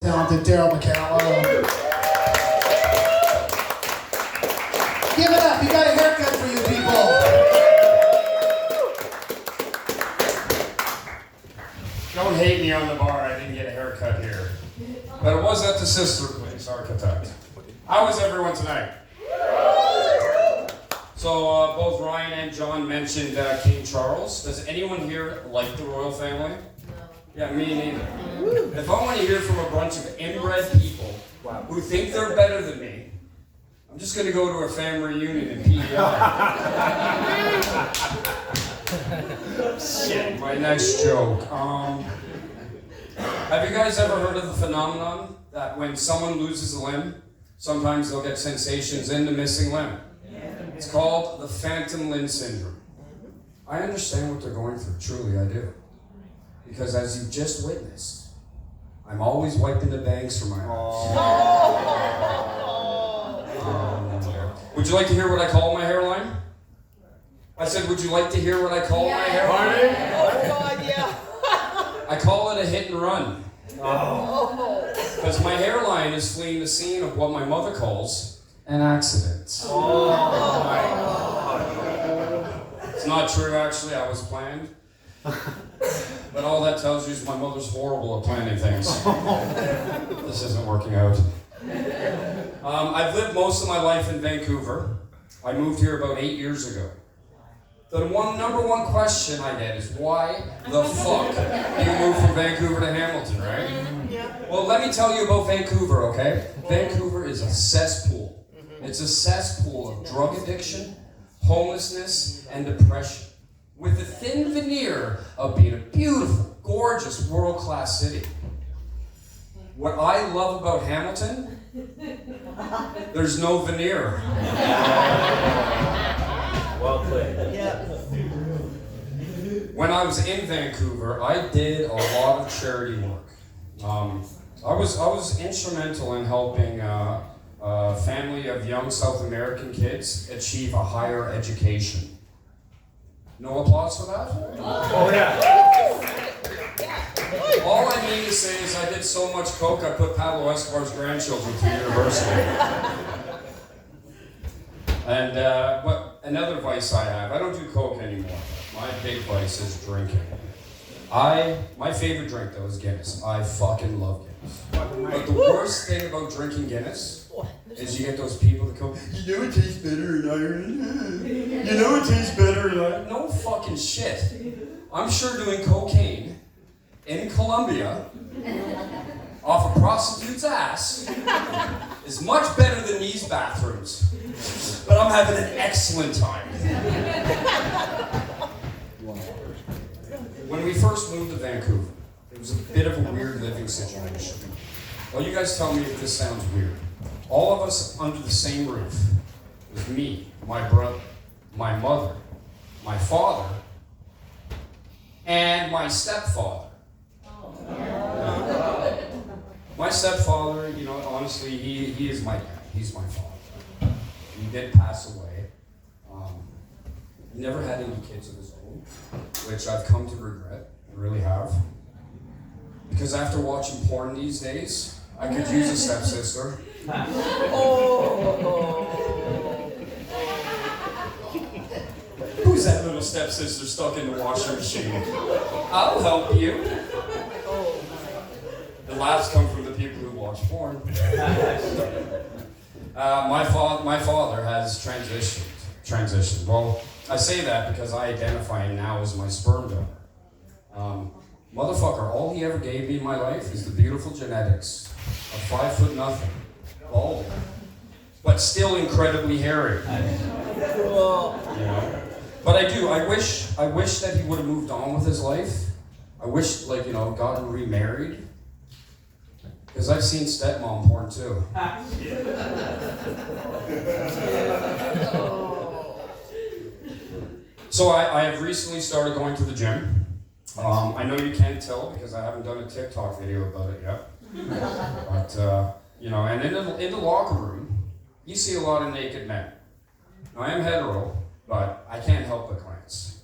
talented Daryl McCallum. Give it up, he got a haircut for you people. Don't hate me on the bar, I didn't get a haircut here. But it was at the Sister Place Architect. How was everyone tonight? So both Ryan and John mentioned King Charles. Does anyone here like the royal family? No. Yeah, me neither. If I want to hear from a bunch of inbred people who think they're better than me, I'm just going to go to a family reunion in PEI. Shit, my next joke. Have you guys ever heard of the phenomenon that when someone loses a limb, sometimes they'll get sensations in the missing limb? It's called the phantom limb syndrome. I understand what they're going through, truly I do. Because as you've just witnessed, I'm always wiping the bangs from my eyes. Would you like to hear what I call my hairline? I said, would you like to hear what I call my hairline? Oh God, yeah. I call it a hit and run. Because my hairline is fleeing the scene of what my mother calls an accident. It's not true, actually. I was planned. But all that tells you is my mother's horrible at planning things. This isn't working out. I've lived most of my life in Vancouver. I moved here about 8 years ago. The number one question I get is, why the fuck do you move from Vancouver to Hamilton, right? Well, let me tell you about Vancouver, okay? Vancouver is a cesspool. It's a cesspool of drug addiction, homelessness, and depression, with a thin veneer of being a beautiful, gorgeous, world-class city. What I love about Hamilton, there's no veneer. Well played. Yeah. When I was in Vancouver, I did a lot of charity work. I was instrumental in helping a family of young South American kids achieve a higher education. No applause for that? Oh yeah. All I mean to say is I did so much coke, I put Pablo Escobar's grandchildren through university. And but another vice I have, I don't do coke anymore. My big vice is drinking. My favorite drink though is Guinness. I fucking love Guinness. But the worst thing about drinking Guinness is you get those people that go, you know it tastes better in Ireland. You know it tastes better in Ireland. No fucking shit. I'm sure doing cocaine in Colombia off a prostitute's ass is much better than these bathrooms. But I'm having an excellent time. When we first moved to Vancouver, it was a bit of a weird living situation. Well, you guys tell me if this sounds weird. All of us under the same roof. It was me, my brother, my mother, my father, and my stepfather. My stepfather, you know, honestly, he is my dad. He's my father. He did pass away. He never had any kids of his own, which I've come to regret. I really have. Because after watching porn these days, I could use a stepsister. Who's that little stepsister stuck in the washing machine? I'll help you. The laughs come from the people who watch porn. My father has transitioned. Well, I say that because I identify him now as my sperm donor. Motherfucker, all he ever gave me in my life is the beautiful genetics of 5 foot nothing, bald, but still incredibly hairy. You know? But I wish that he would have moved on with his life. I wish, gotten remarried. Because I've seen stepmom porn too. So I have recently started going to the gym. I know you can't tell because I haven't done a TikTok video about it yet. But, and in the locker room, you see a lot of naked men. Now, I am hetero, but I can't help but glance.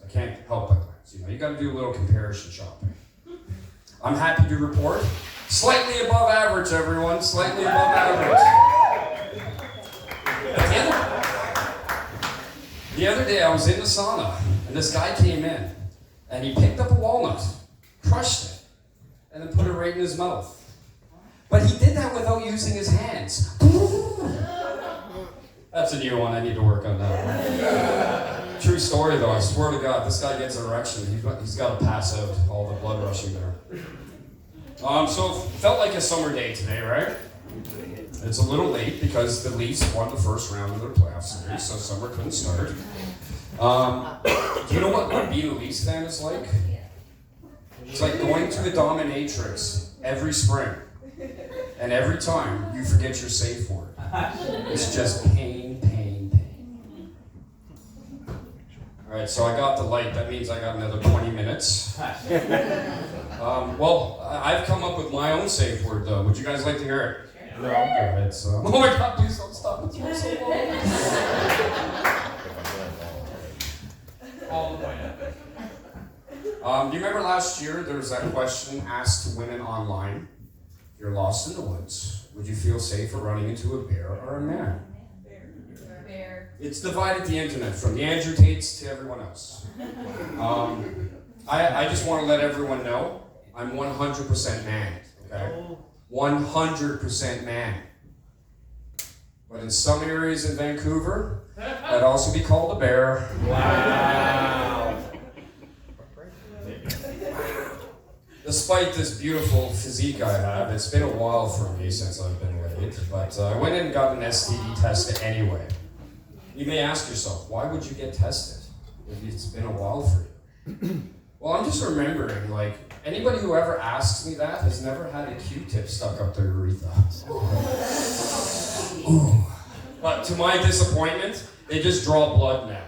You gotta do a little comparison shopping. I'm happy to report, slightly above average average, everyone. Slightly above average. The other day I was in the sauna, and this guy came in, and he picked up a walnut, crushed it, and then put it right in his mouth. But he did that without using his hands. That's a new one, I need to work on that one. True story though, I swear to God, this guy gets an erection, he's got to pass out, all the blood rushing there. So it felt like a summer day today, right? It's a little late because the Leafs won the first round of their playoff series, so summer couldn't start. Do you know what being a Leafs fan is like? It's like going to the dominatrix every spring, and every time you forget your safe word. It's just pain, pain, pain. Alright, so I got the light. That means I got another 20 minutes. Well, I've come up with my own safe word, though. Would you guys like to hear it? No. Alright, so... Oh my God, please don't stop. It's been so long. Do you remember last year there was that question asked to women online? If you're lost in the woods, would you feel safer running into a bear or a man? Bear. It's divided the internet from the Andrew Tates to everyone else. I just want to let everyone know I'm 100% man, okay? 100% man. But in some areas in Vancouver, I'd also be called a bear. Wow. Despite this beautiful physique I have, it's been a while for me since I've been laid, but I went in and got an STD test anyway. You may ask yourself, why would you get tested if it's been a while for you? Well, I'm just remembering, like, anybody who ever asks me that has never had a Q-tip stuck up their urethra. Ooh. But to my disappointment, they just draw blood now.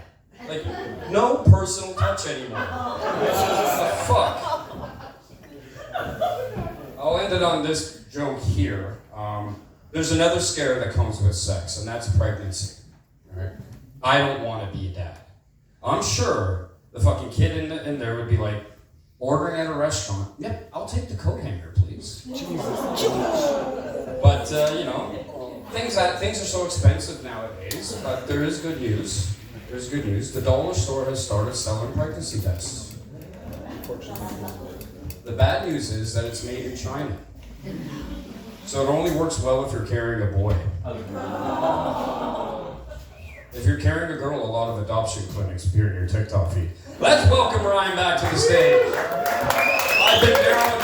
Like, no personal touch anymore. What the fuck? I'll end it on this joke here. There's another scare that comes with sex, and that's pregnancy. Right? I don't want to be a dad. I'm sure the fucking kid in there would be like, ordering at a restaurant, yep, I'll take the coat hanger, please. But, you know, things are so expensive nowadays, but there is good news. There's good news. The dollar store has started selling pregnancy tests. The bad news is that it's made in China. So it only works well if you're carrying a boy. If you're carrying a girl, a lot of adoption clinics appear in your TikTok feed. Let's welcome Ryan back to the stage. I've been there on the